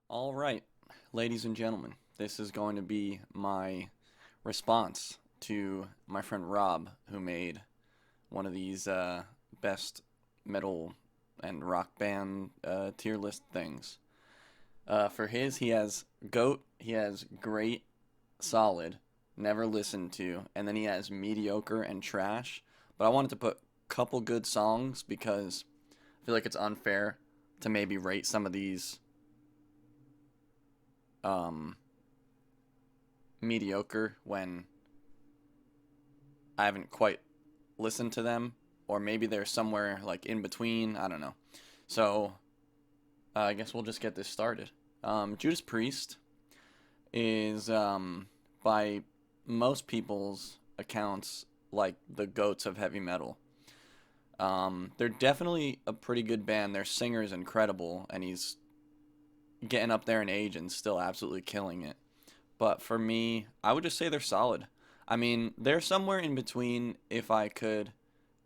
All right, ladies and gentlemen, this is going to be my response to my friend Rob, who made one of these best metal and rock band tier list things. For his, he has GOAT, he has great, solid, never listened to, and then he has mediocre and trash. But I wanted to put a couple good songs because I feel like it's unfair to maybe rate some of these um, mediocre when I haven't quite listened to them, or maybe they're somewhere like in between. I don't know. So I guess we'll just get this started. Judas Priest is, by most people's accounts, like the goats of heavy metal. They're definitely a pretty good band. Their singer is incredible, and he's getting up there in age and still absolutely killing it. But for me, I would just say they're solid. I mean, they're somewhere in between if I could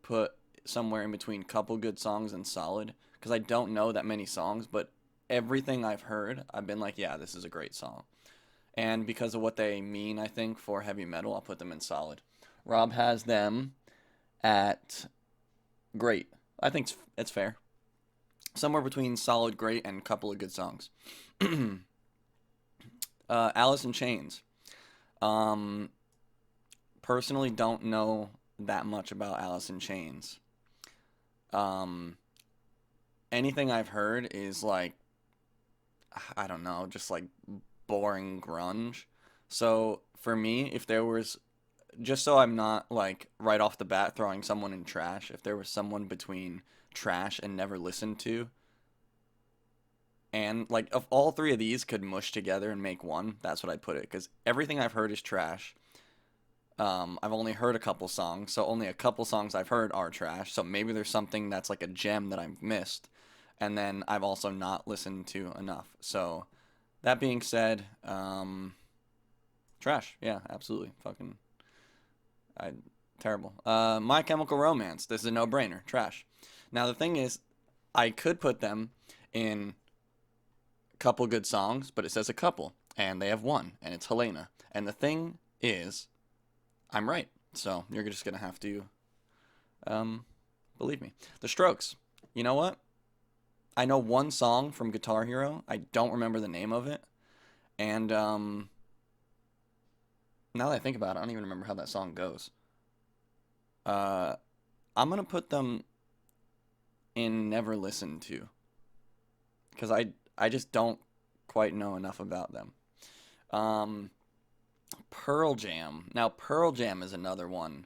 put somewhere in between couple good songs and solid because I don't know that many songs, but everything I've heard, I've been like, yeah, this is a great song. And because of what they mean, I think for heavy metal, I'll put them in solid. Rob has them at great. I think it's fair. Somewhere between solid, great, and a couple of good songs. Alice in Chains. Um, Personally, don't know that much about Alice in Chains. Um, Anything I've heard is like, I don't know, just like boring grunge. So for me, if there was, just so I'm not like right off the bat throwing someone in trash, if there was someone between trash and never listened to, and like if all three of these could mush together and make one, that's what I'd put it. Because everything I've heard is trash. I've only heard a couple songs, so only a couple songs I've heard are trash. So maybe there's something that's like a gem that I've missed, and then I've also not listened to enough. So that being said, trash. Yeah, absolutely. Fucking, I terrible. My Chemical Romance. This is a no-brainer. Trash. Now the thing is, I could put them in a couple good songs, but it says a couple, and they have one, and it's Helena. And the thing is, I'm right. So you're just gonna have to um, believe me. The Strokes. You know what? I know one song from Guitar Hero. I don't remember the name of it. And now that I think about it, I don't even remember how that song goes. Uh, I'm gonna put them in never listened to because I just don't quite know enough about them. Um, Pearl Jam. Now Pearl Jam is another one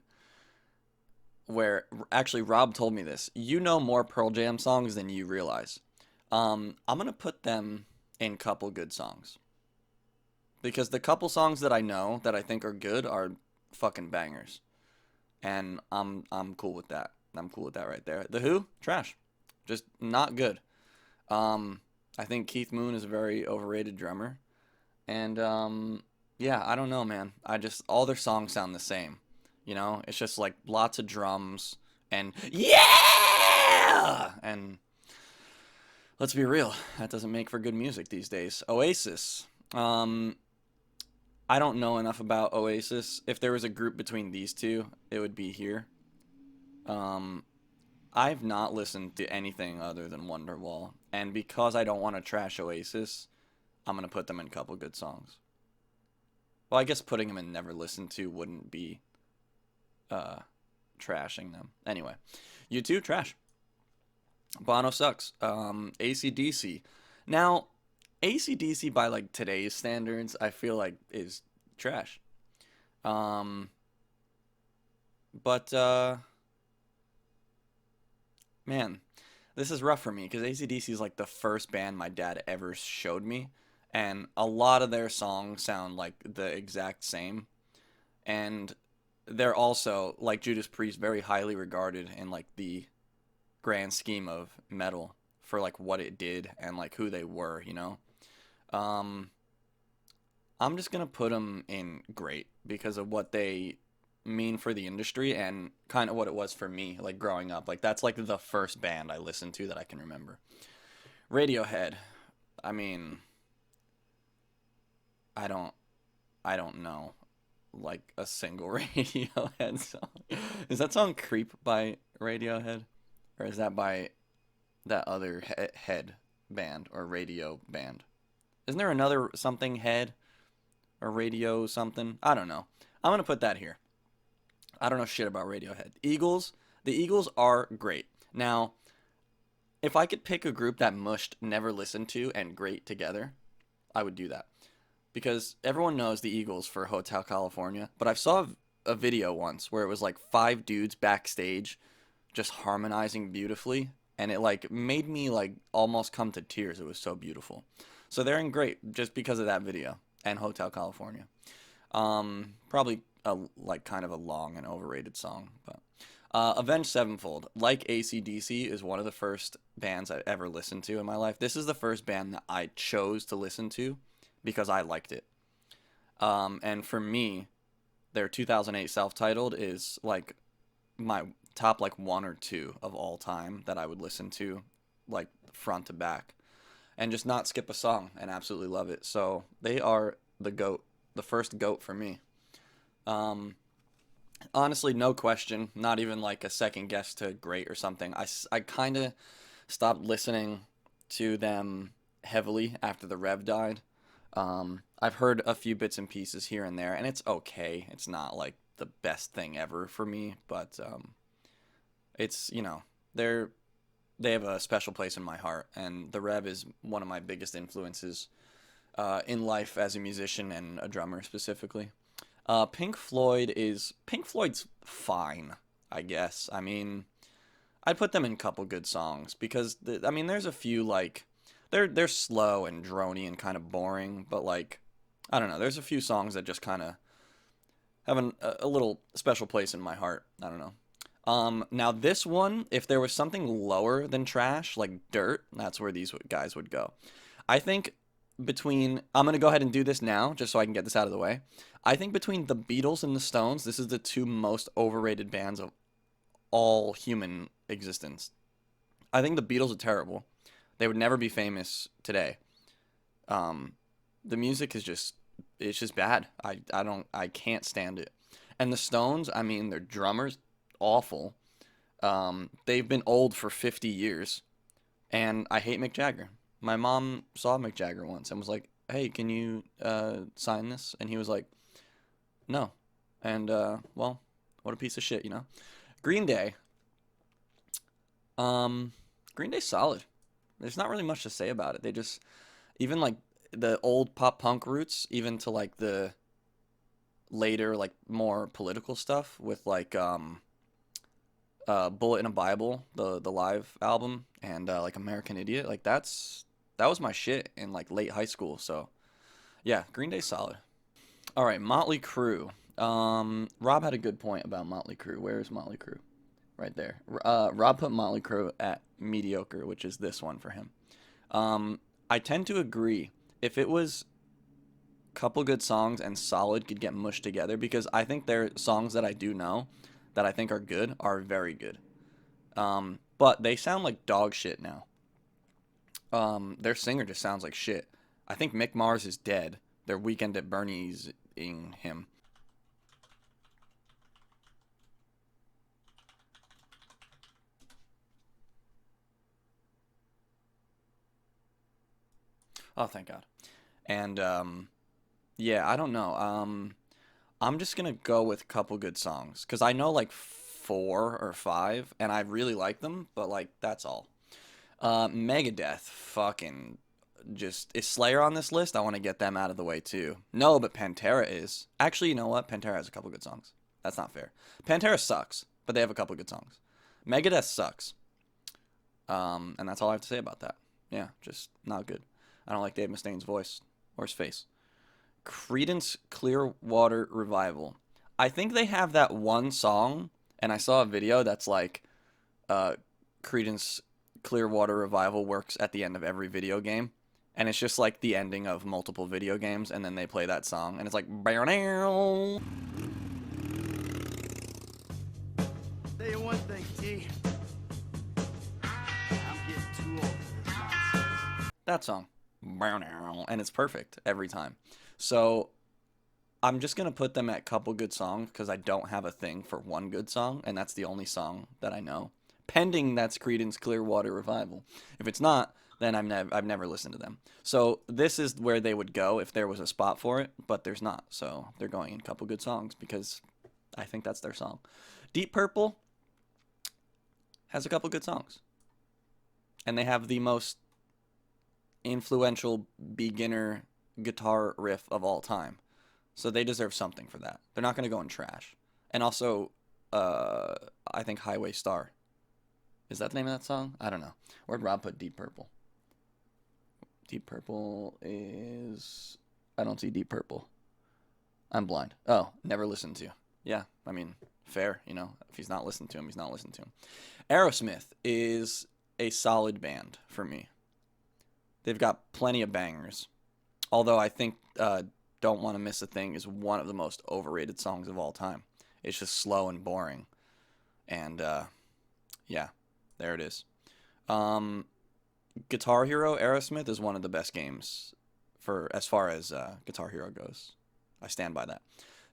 where actually Rob told me this. You know more Pearl Jam songs than you realize. I'm gonna put them in couple good songs because the couple songs that I know that I think are good are fucking bangers, and I'm cool with that. I'm cool with that right there. The Who, trash, just not good. I think Keith Moon is a very overrated drummer, and yeah, I don't know, man. I just all their songs sound the same. You know, it's just like lots of drums and yeah, and let's be real, that doesn't make for good music these days. Oasis. Um, I don't know enough about Oasis. If there was a group between these two, it would be here. Um, I've not listened to anything other than Wonderwall, and because I don't want to trash Oasis, I'm gonna put them in a couple good songs. Well, I guess putting them in never listened to wouldn't be uh, trashing them. Anyway, you two trash. Bono sucks. ACDC. Now, ACDC by like today's standards, I feel like is trash. Um, but man, this is rough for me because ACDC is like the first band my dad ever showed me, and a lot of their songs sound like the exact same. And they're also like Judas Priest, very highly regarded in like the grand scheme of metal for like what it did and like who they were, you know. Um, I'm just gonna put them in great because of what they mean for the industry and kind of what it was for me, like growing up. Like that's like the first band I listened to that I can remember. Radiohead. I mean, I don't I don't know like a single Radiohead song. Is that song "Creep" by Radiohead, or is that by that other head band or radio band? Isn't there another something head or radio something? I don't know. I'm gonna put that here. I don't know shit about Radiohead. Eagles. The Eagles are great. Now, if I could pick a group that mushed never listened to and great together, I would do that. Because everyone knows the Eagles for Hotel California, but I saw a video once where it was like five dudes backstage just harmonizing beautifully, and it like made me like almost come to tears. It was so beautiful. So they're in great just because of that video and Hotel California. Probably a like kind of a long and overrated song, but Avenged Sevenfold, like AC/DC, is one of the first bands I ever listened to in my life. This is the first band that I chose to listen to because I liked it. And for me, their 2008 self-titled is like my top like one or two of all time that I would listen to like front to back and just not skip a song and absolutely love it. So they are the goat, the first goat for me. Um, Honestly, no question, not even like a second guess to great or something. I kind of stopped listening to them heavily after the Rev died. I've heard a few bits and pieces here and there, and it's okay. It's not like the best thing ever for me, but it's they're they have a special place in my heart, and the Rev is one of my biggest influences in life as a musician and a drummer specifically. Pink Floyd's fine, I guess. I mean, I'd put them in a couple good songs because I mean, there's a few like they're slow and drony and kind of boring, but like I don't know, there's a few songs that just kind of have a little special place in my heart. I don't know. Now this one, if there was something lower than trash, like dirt, that's where these guys would go. I think I'm gonna go ahead and do this now, just so I can get this out of the way. I think between the Beatles and the Stones, this is the two most overrated bands of all human existence. I think the Beatles are terrible. They would never be famous today. Um, the music is it's just bad. I can't stand it. And the Stones, I mean, their drummers awful. They've been old for 50 years, and I hate Mick Jagger. My mom saw Mick Jagger once and was like, "Hey, can you sign this?" And he was like, "No." And well, what a piece of shit, you know. Green Day. Um, Green Day's solid. There's not really much to say about it. They just even like the old pop punk roots, even to like the later like more political stuff with like Bullet in a Bible, the live album, and like American Idiot. Like that was my shit in like late high school. So yeah, Green Day's solid. All right, Motley Crue. Rob had a good point about Motley Crue. Where is Motley Crue? Right there. Rob put Motley Crue at mediocre, which is this one for him. I tend to agree. If it was a couple good songs and solid could get mushed together, because I think their songs that I do know that I think are good are very good. But they sound like dog shit now. Their singer just sounds like shit. I think Mick Mars is dead. Their Weekend at Bernie's ing him. Oh, thank God. And yeah, I don't know. I'm just gonna go with a couple good songs because I know like four or five, and I really like them. But like that's all. Megadeth, fucking just is Slayer on this list? I want to get them out of the way too. No, but Pantera is. Actually, you know what? Pantera has a couple good songs. That's not fair. Pantera sucks, but they have a couple good songs. Megadeth sucks. And that's all I have to say about that. Yeah, just not good. I don't like Dave Mustaine's voice or his face. Credence Clearwater Revival. I think they have that one song, and I saw a video that's like, uh, Credence Clearwater Revival works at the end of every video game. And it's just like the ending of multiple video games, and then they play that song, and it's like, "Bow." Tell you one thing, T. I'm getting too old for this nonsense. That song. "Bow," and it's perfect every time. So I'm just gonna put them at couple good songs because I don't have a thing for one good song, and that's the only song that I know. Pending that's Creedence Clearwater Revival. If it's not, then I've never listened to them. So this is where they would go if there was a spot for it, but there's not. So they're going in couple good songs because I think that's their song. Deep Purple has a couple good songs, and they have the most influential beginner guitar riff of all time. So they deserve something for that. They're not going to go in trash. And also, I think Highway Star. Is that the name of that song? I don't know. Where'd Rob put Deep Purple? Deep Purple is... I don't see Deep Purple. I'm blind. Oh, never listened to. Yeah, I mean, fair, you know. If he's not listened to him, he's not listened to him. Aerosmith is a solid band for me. They've got plenty of bangers. Although I think Don't Want to Miss a Thing is one of the most overrated songs of all time. It's just slow and boring. And, yeah, there it is. Guitar Hero Aerosmith is one of the best games for as far as Guitar Hero goes. I stand by that.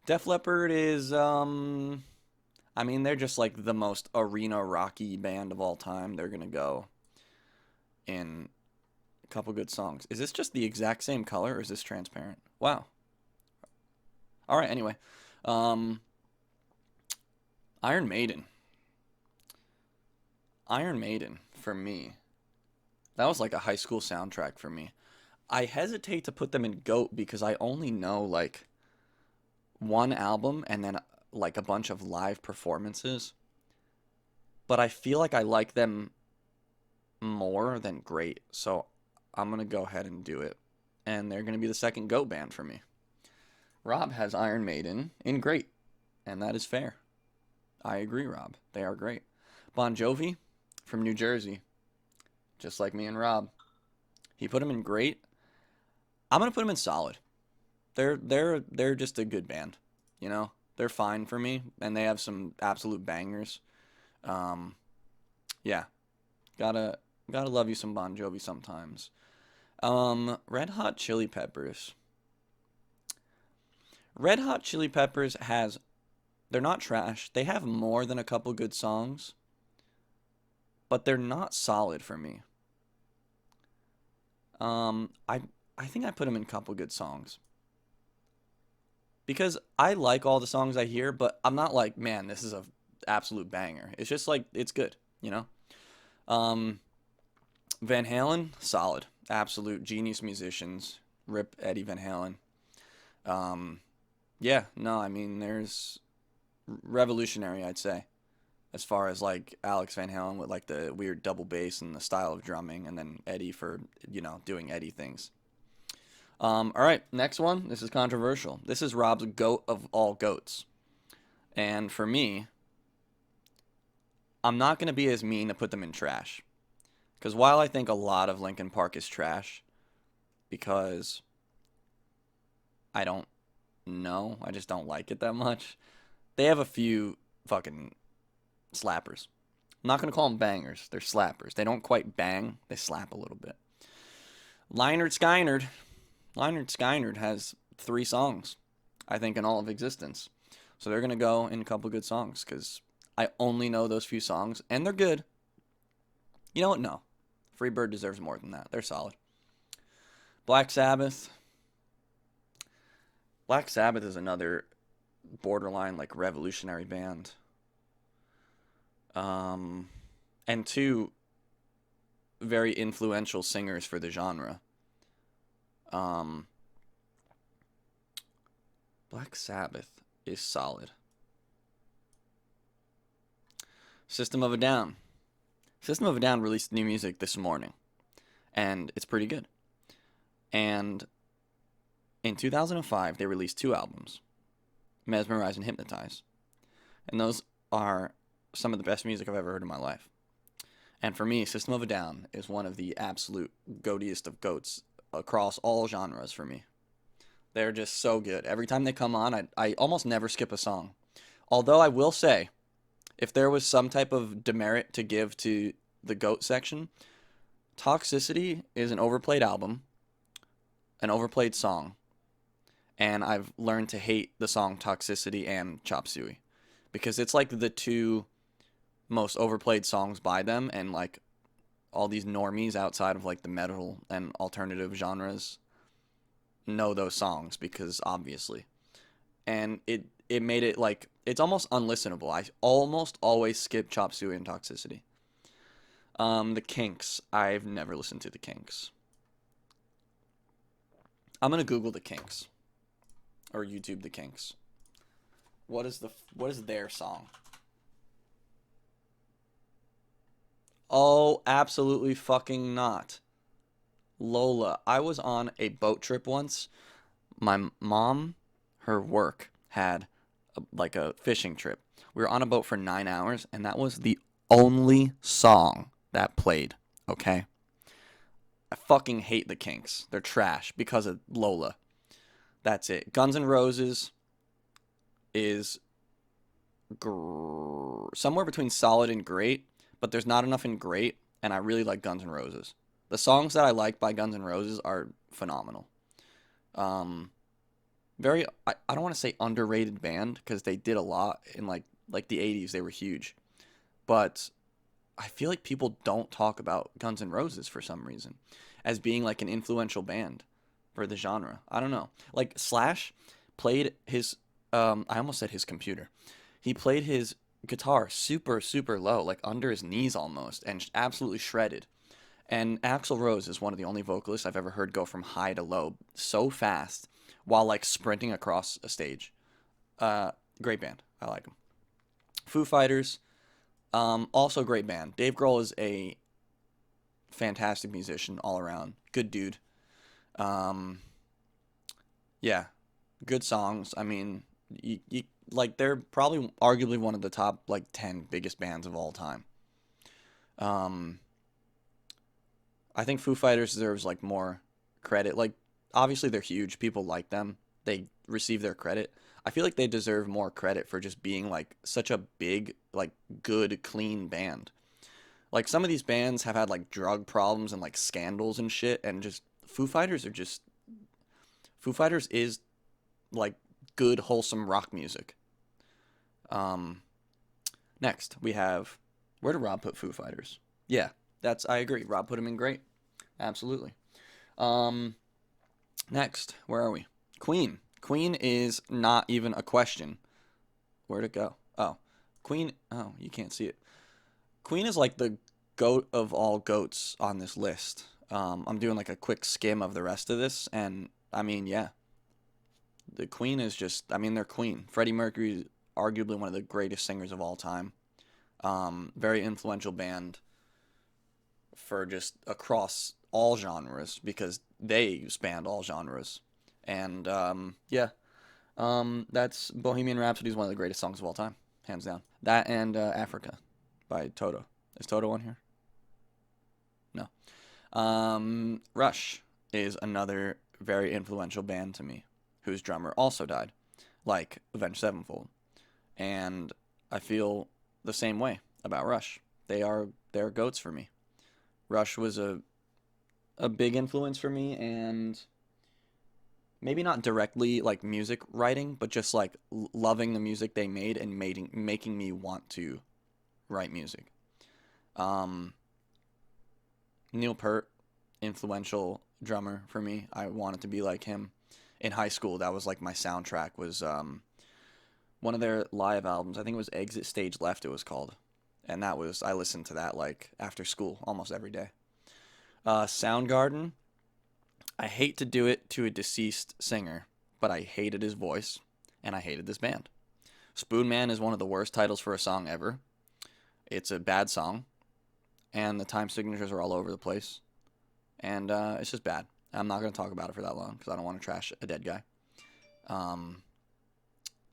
Def Leppard is, I mean, they're just like the most arena rocky band of all time. They're going to go in a couple good songs. Is this just the exact same color or is this transparent? Wow. All right, anyway. Iron Maiden. Iron Maiden, for me, that was like a high school soundtrack for me. I hesitate to put them in GOAT because I only know like one album and then like a bunch of live performances. But I feel like I like them more than great. So I'm going to go ahead and do it. And they're going to be the second GOAT band for me. Rob has Iron Maiden in great. And that is fair. I agree, Rob. They are great. Bon Jovi from New Jersey. Just like me and Rob. He put them in great. I'm going to put them in solid. They're just a good band, you know. They're fine for me, and they have some absolute bangers. Yeah, gotta love you some Bon Jovi sometimes. Red Hot Chili Peppers. Red Hot Chili Peppers they're not trash. They have more than a couple good songs, but they're not solid for me. I think I put them in a couple good songs. Because I like all the songs I hear, but I'm not like, man, this is a absolute banger. It's just like, it's good, you know? Van Halen, solid. Absolute genius musicians. Rip Eddie Van Halen. Yeah, no, I mean, there's revolutionary, I'd say. As far as like Alex Van Halen with like the weird double bass and the style of drumming, and then Eddie for, you know, doing Eddie things. All right, next one. This is controversial. This is Rob's GOAT of all GOATs. And for me, I'm not going to be as mean to put them in trash. Because while I think a lot of Linkin Park is trash, because I don't know, I just don't like it that much, they have a few fucking slappers. I'm not going to call them bangers. They're slappers. They don't quite bang. They slap a little bit. Lynyrd Skynyrd. Lynyrd Skynyrd has 3 songs, I think, in all of existence. So they're going to go in a couple good songs because I only know those few songs, and they're good. You know what? No. Freebird deserves more than that. They're solid. Black Sabbath. Black Sabbath is another borderline, like, revolutionary band. And 2 very influential singers for the genre. Black Sabbath is solid. System of a Down. System of a Down released new music this morning, and it's pretty good. And in 2005, they released 2 albums, Mesmerize and Hypnotize. And those are some of the best music I've ever heard in my life. And for me, System of a Down is one of the absolute goatiest of goats across all genres for me. They're just so good. Every time they come on, I almost never skip a song. Although I will say, if there was some type of demerit to give to the GOAT section, Toxicity is an overplayed album, an overplayed song, and I've learned to hate the song Toxicity and Chop Suey because it's like the two most overplayed songs by them, and like all these normies outside of like the metal and alternative genres know those songs because obviously. And it made it like it's almost unlistenable. I almost always skip Chop Suey and Toxicity. The Kinks. I've never listened to the Kinks. I'm gonna Google the Kinks or YouTube the Kinks. What is their song? Oh, absolutely fucking not. Lola. I was on a boat trip once. My mom, her work had like a fishing trip. We were on a boat for 9 hours, and that was the only song that played. Okay. I fucking hate the Kinks. They're trash because of Lola. That's it. Guns N' Roses is somewhere between solid and great, but there's not enough in great, and I really like Guns N' Roses. The songs that I like by Guns N' Roses are phenomenal. Um, I don't want to say underrated band because they did a lot in like the 80s. They were huge, but I feel like people don't talk about Guns N' Roses for some reason as being like an influential band for the genre. I don't know. Like Slash played his I almost said his computer. He played his guitar super super low, like under his knees almost, and absolutely shredded. And Axl Rose is one of the only vocalists I've ever heard go from high to low so fast while like sprinting across a stage. Uh Great band. I like them. Foo Fighters, also great band. Dave Grohl is a fantastic musician all around. Good dude. Um, yeah, good songs. I mean, you like they're probably arguably one of the top like 10 biggest bands of all time. Um, I think Foo Fighters deserves like more credit. Like obviously they're huge. People like them. They receive their credit. I feel like they deserve more credit for just being like such a big, like good, clean band. Like some of these bands have had like drug problems and like scandals and shit, and just Foo Fighters is like good, wholesome rock music. Um, Next we have, where did Rob put Foo Fighters? Yeah, I agree. Rob put him in great. Absolutely. Um, Next, where are we? Queen. Queen is not even a question. Where'd it go? Oh, Queen. Oh, you can't see it. Queen is like the goat of all goats on this list. I'm doing like a quick skim of the rest of this, and I mean, yeah, the Queen is just. I mean, they're Queen. Freddie Mercury is arguably one of the greatest singers of all time. Very influential band for just across all genres because they spanned all genres. And yeah, that's Bohemian Rhapsody is one of the greatest songs of all time, hands down. That and Africa by Toto. Is Toto on here? No. Rush is another very influential band to me, whose drummer also died, like Avenged Sevenfold. And I feel the same way about Rush. They're goats for me. Rush was a big influence for me, and maybe not directly like music writing, but just like loving the music they made and making me want to write music. Um, Neil Peart, influential drummer for me. I wanted to be like him. In high school, that was like my soundtrack. Was one of their live albums. I think it was Exit Stage Left. It was called, and that was I listened to that like after school almost every day. Soundgarden. I hate to do it to a deceased singer, but I hated his voice, and I hated this band. Spoon Man is one of the worst titles for a song ever. It's a bad song, and the time signatures are all over the place, and it's just bad. I'm not going to talk about it for that long because I don't want to trash a dead guy. Um,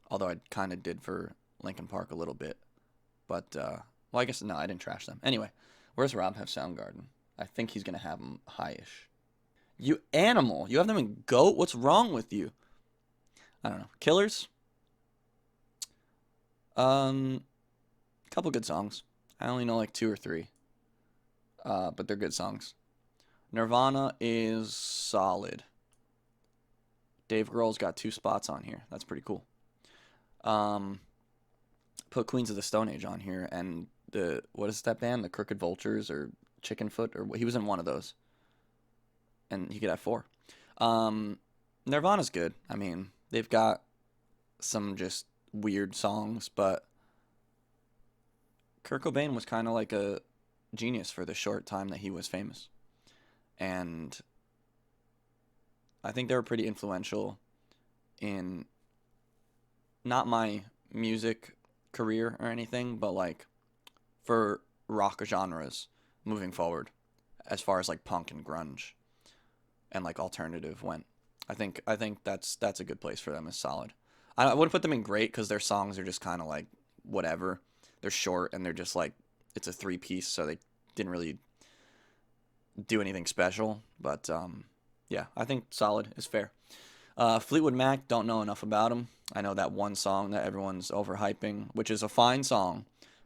Although I kind of did for Linkin Park a little bit, but well, I guess no, I didn't trash them. Anyway, where's Rob have Soundgarden? I think he's going to have them high-ish. You animal, you have them in GOAT? What's wrong with you? I don't know. Killers. Couple good songs. I only know like two or three. But they're good songs. Nirvana is solid. Dave Grohl's got 2 spots on here. That's pretty cool. Put Queens of the Stone Age on here, and what is that band? The Crooked Vultures or Chicken Foot, or he was in one of those, and he could have 4. Nirvana's good. I mean, they've got some just weird songs, but Kurt Cobain was kind of like a genius for the short time that he was famous, and I think they were pretty influential in not my music career or anything, but like for rock genres moving forward, as far as like punk and grunge and like alternative went. I think that's a good place for them. Is solid. I wouldn't put them in great because their songs are just kind of like whatever. They're short and they're just like it's a 3-piece, so they didn't really do anything special. But yeah, I think solid is fair. Fleetwood Mac, don't know enough about them. I know that one song that everyone's overhyping, which is a fine song,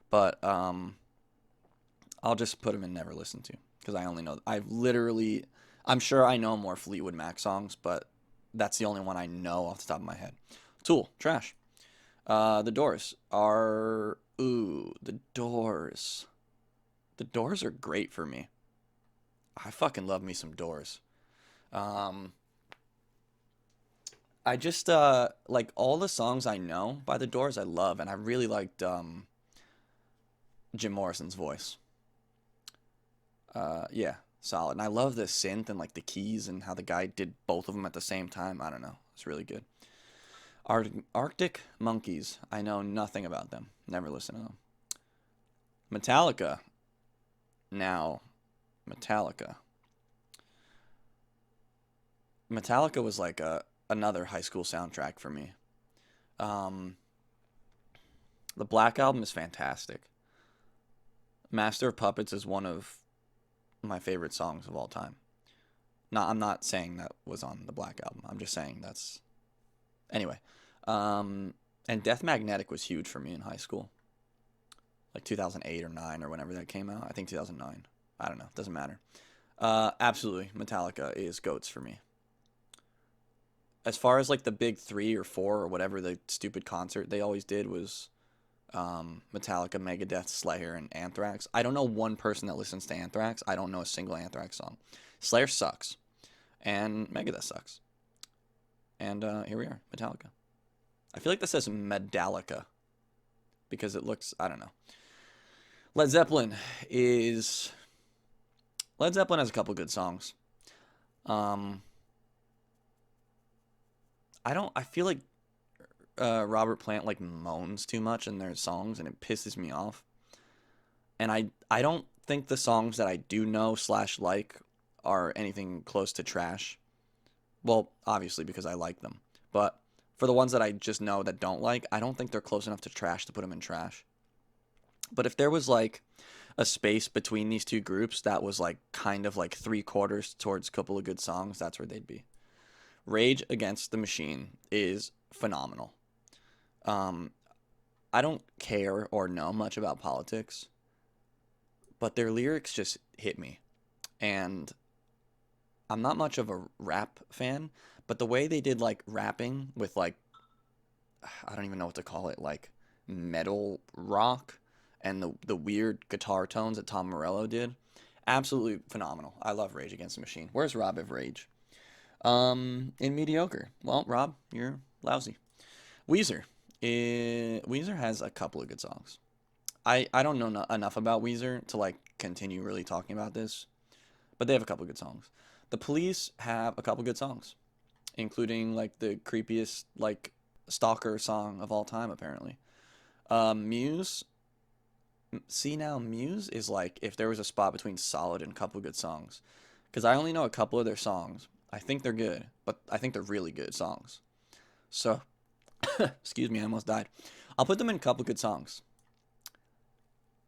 but I'll just put them in never listen to because I only know I'm sure I know more Fleetwood Mac songs, but that's the only one I know off the top of my head. Tool, trash. The Doors are the Doors. The Doors are great for me. I fucking love me some Doors. I just like all the songs I know by the Doors I love, and I really liked Jim Morrison's voice. Yeah, solid. And I love the synth and like the keys and how the guy did both of them at the same time. I don't know. It's really good. Arctic Monkeys. I know nothing about them. Never listened to them. Metallica. Now, Metallica. Metallica was like another high school soundtrack for me. The Black Album is fantastic. Master of Puppets is one of my favorite songs of all time. No, I'm not saying that was on the Black Album. I'm just saying that's... Anyway. And Death Magnetic was huge for me in high school. Like 2008 or 9 or whenever that came out. I think 2009. I don't know. Doesn't matter. Absolutely. Metallica is GOATs for me. As far as like the big 3 or 4 or whatever the stupid concert they always did was Metallica, Megadeth, Slayer, and Anthrax. I don't know one person that listens to Anthrax. I don't know a single Anthrax song. Slayer sucks. And Megadeth sucks. And here we are, Metallica. I feel like this says Medallica because it looks, I don't know. Led Zeppelin has a couple good songs. I feel like Robert Plant like moans too much in their songs and it pisses me off. And I don't think the songs that I do know / like are anything close to trash. Well, obviously because I like them. But for the ones that I just know that don't like, I don't think they're close enough to trash to put them in trash. But if there was like a space between these two groups that was like kind of like 3/4 towards a couple of good songs, that's where they'd be. Rage Against the Machine is phenomenal. I don't care or know much about politics, but their lyrics just hit me. And I'm not much of a rap fan, but the way they did like rapping with like, I don't even know what to call it, like metal rock and the weird guitar tones that Tom Morello did, absolutely phenomenal. I love Rage Against the Machine. Where's Rob of Rage? In mediocre. Well, Rob, you're lousy. Weezer. Weezer has a couple of good songs. I don't know enough about Weezer to like continue really talking about this, but they have a couple of good songs. The Police have a couple good songs, including like the creepiest like stalker song of all time apparently. Muse. See now, Muse is like if there was a spot between solid and a couple of good songs, because I only know a couple of their songs. I think they're good, but I think they're really good songs. So, excuse me, I almost died. I'll put them in a couple good songs.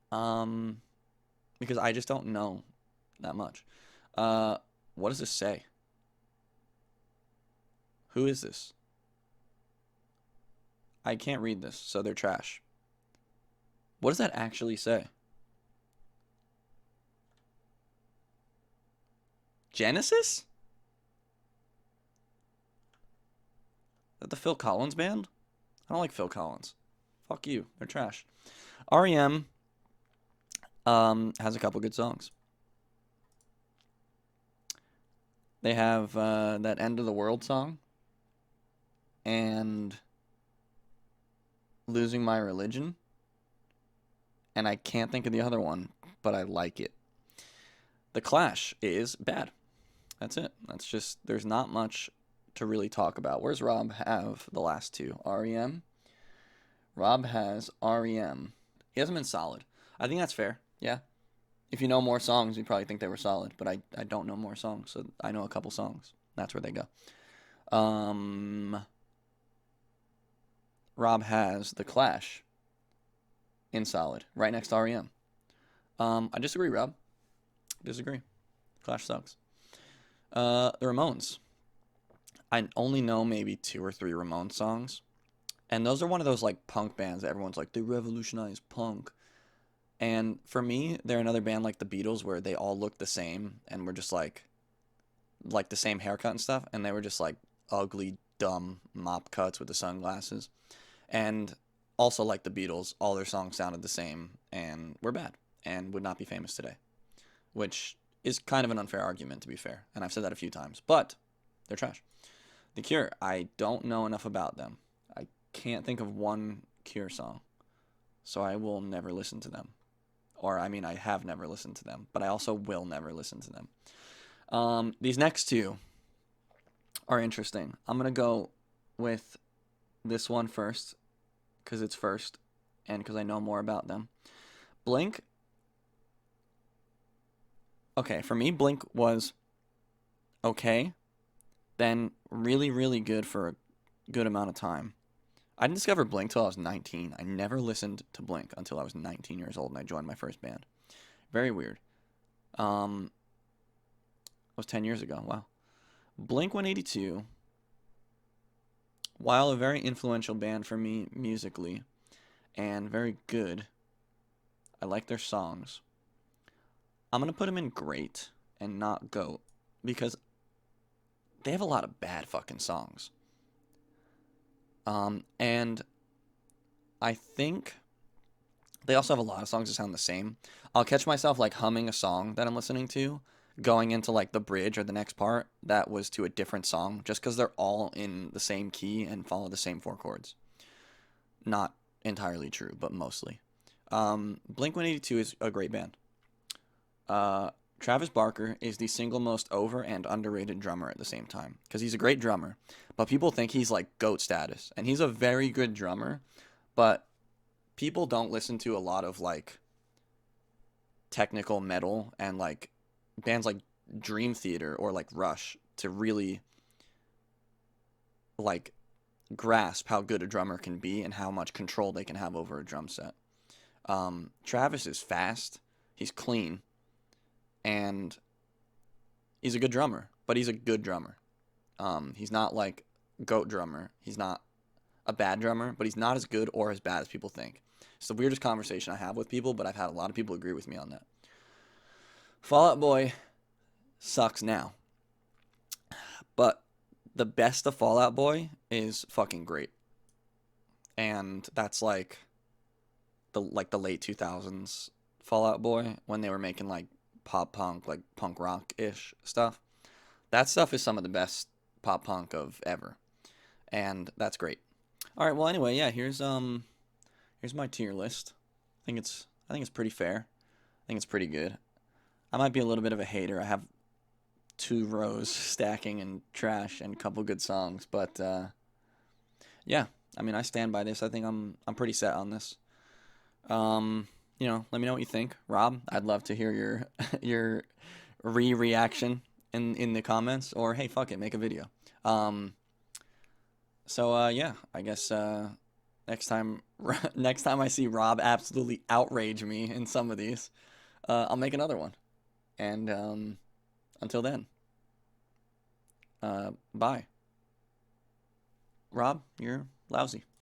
Because I just don't know that much. What does this say? Who is this? I can't read this, so they're trash. What does that actually say? Genesis? that the Phil Collins band? I don't like Phil Collins. Fuck you. They're trash. REM has a couple good songs. They have that End of the World song and Losing My Religion. And I can't think of the other one, but I like it. The Clash is bad. That's it. That's just, there's not much to really talk about. Where's Rob have the last two? REM? Rob has REM. He hasn't been solid. I think that's fair. Yeah. If you know more songs, you probably think they were solid, but I don't know more songs, so I know a couple songs. That's where they go. Rob has The Clash in solid, right next to REM. I disagree, Rob. Disagree. Clash sucks. The Ramones. I only know maybe 2 or 3 Ramones songs. And those are one of those like punk bands that everyone's like, they revolutionized punk. And for me, they're another band like the Beatles where they all look the same and were just like the same haircut and stuff. And they were just like ugly, dumb mop cuts with the sunglasses. And also like the Beatles, all their songs sounded the same and were bad and would not be famous today. Which is kind of an unfair argument, to be fair. And I've said that a few times. But they're trash. The Cure, I don't know enough about them. I can't think of one Cure song. So I will never listen to them. Or, I mean, I have never listened to them. But I also will never listen to them. These next two are interesting. I'm going to go with this one first. Because it's first. And because I know more about them. Blink. Okay, for me, Blink was okay. Then really, really good for a good amount of time. I didn't discover Blink till I was 19. I never listened to Blink until I was 19 years old and I joined my first band. Very weird. It was 10 years ago. Wow. Blink 182, while a very influential band for me musically and very good, I like their songs. I'm going to put them in great and not GOAT because they have a lot of bad fucking songs. And I think they also have a lot of songs that sound the same. I'll catch myself like humming a song that I'm listening to, going into like the bridge or the next part that was to a different song, just because they're all in the same key and follow the same 4 chords. Not entirely true, but mostly. Blink-182 is a great band. Travis Barker is the single most over and underrated drummer at the same time. Because he's a great drummer. But people think he's like GOAT status. And he's a very good drummer. But people don't listen to a lot of like technical metal and like bands like Dream Theater or like Rush to really like grasp how good a drummer can be and how much control they can have over a drum set. Travis is fast. He's clean. And he's a good drummer, but he's a good drummer. He's not like GOAT drummer. He's not a bad drummer, but he's not as good or as bad as people think. It's the weirdest conversation I have with people, but I've had a lot of people agree with me on that. Fall Out Boy sucks now. But the best of Fall Out Boy is fucking great. And that's like the late 2000s Fall Out Boy when they were making like pop punk, like punk rock-ish stuff. That stuff is some of the best pop punk of ever. And that's great. All right, well anyway, yeah, here's my tier list. I think it's pretty fair. I think it's pretty good. I might be a little bit of a hater. I have 2 rows stacking and trash and a couple good songs, but yeah, I mean, I stand by this. I think I'm pretty set on this. Let me know what you think. Rob, I'd love to hear your reaction in the comments, or hey, fuck it, make a video. Yeah, I guess next time I see Rob absolutely outrage me in some of these, I'll make another one. And until then, bye. Rob, you're lousy.